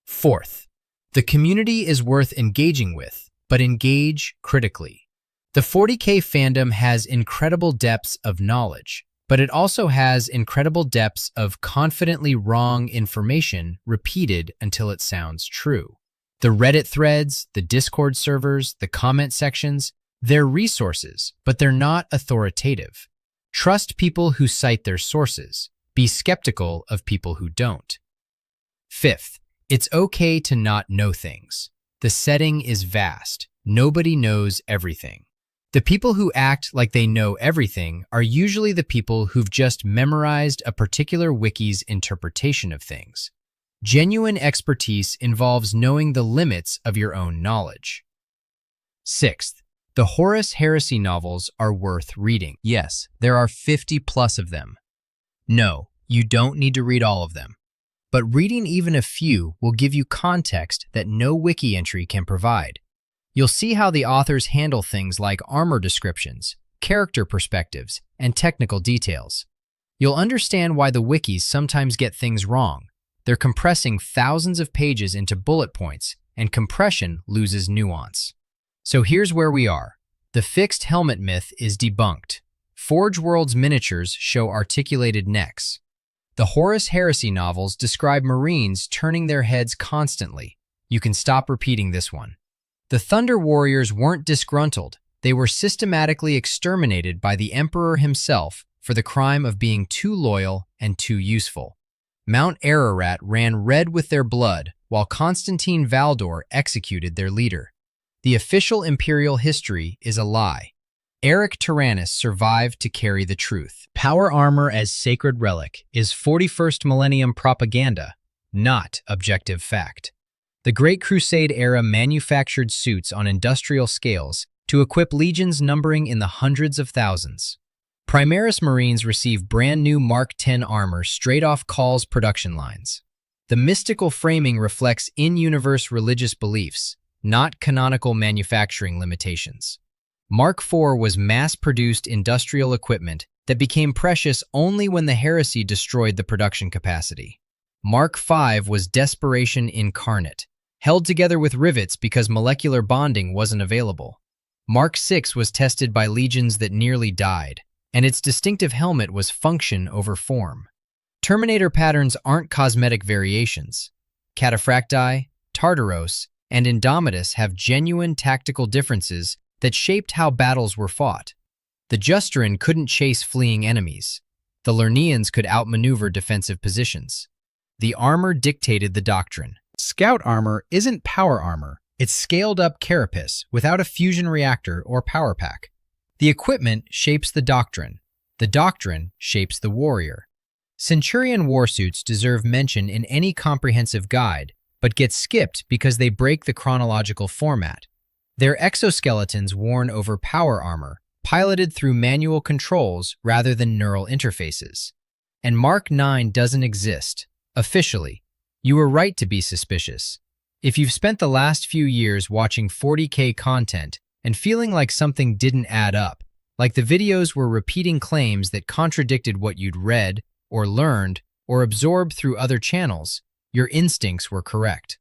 Fourth, the community is worth engaging with, but engage critically. The 40K fandom has incredible depths of knowledge, but it also has incredible depths of confidently wrong information repeated until it sounds true. The Reddit threads, the Discord servers, the comment sections, they're resources, but they're not authoritative. Trust people who cite their sources. Be skeptical of people who don't. Fifth, it's okay to not know things. The setting is vast. Nobody knows everything. The people who act like they know everything are usually the people who've just memorized a particular wiki's interpretation of things. Genuine expertise involves knowing the limits of your own knowledge. Sixth, the Horus Heresy novels are worth reading. Yes, there are 50 plus of them. No, you don't need to read all of them. But reading even a few will give you context that no wiki entry can provide. You'll see how the authors handle things like armor descriptions, character perspectives, and technical details. You'll understand why the wikis sometimes get things wrong. They're compressing thousands of pages into bullet points, and compression loses nuance. So here's where we are. The fixed helmet myth is debunked. Forge World's miniatures show articulated necks. The Horus Heresy novels describe Marines turning their heads constantly. You can stop repeating this one. The Thunder Warriors weren't disgruntled. They were systematically exterminated by the Emperor himself for the crime of being too loyal and too useful. Mount Ararat ran red with their blood while Constantine Valdor executed their leader. The official imperial history is a lie. Eric Tyrannus survived to carry the truth. Power armor as sacred relic is 41st millennium propaganda, not objective fact. The Great Crusade era manufactured suits on industrial scales to equip legions numbering in the hundreds of thousands. Primaris Marines receive brand new Mark X armor straight off Call's production lines. The mystical framing reflects in-universe religious beliefs, not canonical manufacturing limitations. Mark IV was mass-produced industrial equipment that became precious only when the heresy destroyed the production capacity. Mark V was desperation incarnate, held together with rivets because molecular bonding wasn't available. Mark VI was tested by legions that nearly died, and its distinctive helmet was function over form. Terminator patterns aren't cosmetic variations. Cataphracti, Tartaros, and Indomitus have genuine tactical differences that shaped how battles were fought. The Justeran couldn't chase fleeing enemies. The Lernians could outmaneuver defensive positions. The armor dictated the doctrine. Scout armor isn't power armor. It's scaled-up carapace without a fusion reactor or power pack. The equipment shapes the doctrine. The doctrine shapes the warrior. Centurion warsuits deserve mention in any comprehensive guide, but get skipped because they break the chronological format. They're exoskeletons worn over power armor, piloted through manual controls rather than neural interfaces. And Mark IX doesn't exist, officially. You were right to be suspicious. If you've spent the last few years watching 40K content and feeling like something didn't add up, like the videos were repeating claims that contradicted what you'd read or learned or absorbed through other channels, your instincts were correct.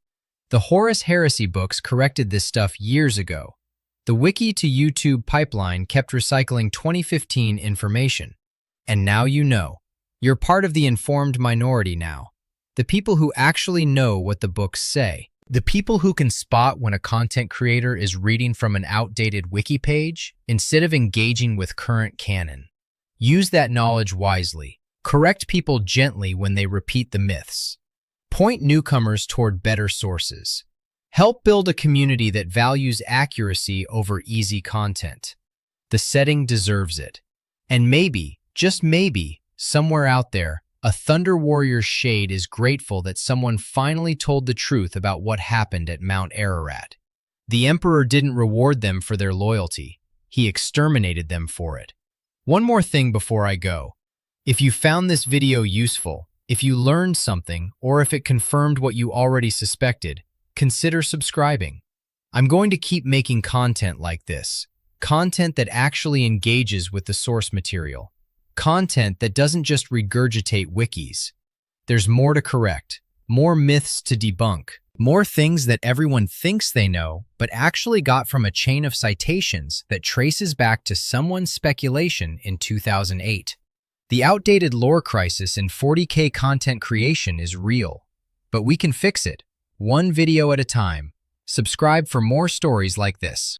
The Horus Heresy books corrected this stuff years ago. The Wiki to YouTube pipeline kept recycling 2015 information. And now you know. You're part of the informed minority now. The people who actually know what the books say. The people who can spot when a content creator is reading from an outdated wiki page instead of engaging with current canon. Use that knowledge wisely. Correct people gently when they repeat the myths. Point newcomers toward better sources. Help build a community that values accuracy over easy content. The setting deserves it. And maybe, just maybe, somewhere out there, a Thunder Warrior's shade is grateful that someone finally told the truth about what happened at Mount Ararat. The Emperor didn't reward them for their loyalty. He exterminated them for it. One more thing before I go. If you found this video useful, if you learned something, or if it confirmed what you already suspected, consider subscribing. I'm going to keep making content like this. Content that actually engages with the source material. Content that doesn't just regurgitate wikis. There's more to correct, more myths to debunk, more things that everyone thinks they know, but actually got from a chain of citations that traces back to someone's speculation in 2008. The outdated lore crisis in 40K content creation is real, but we can fix it, one video at a time. Subscribe for more stories like this.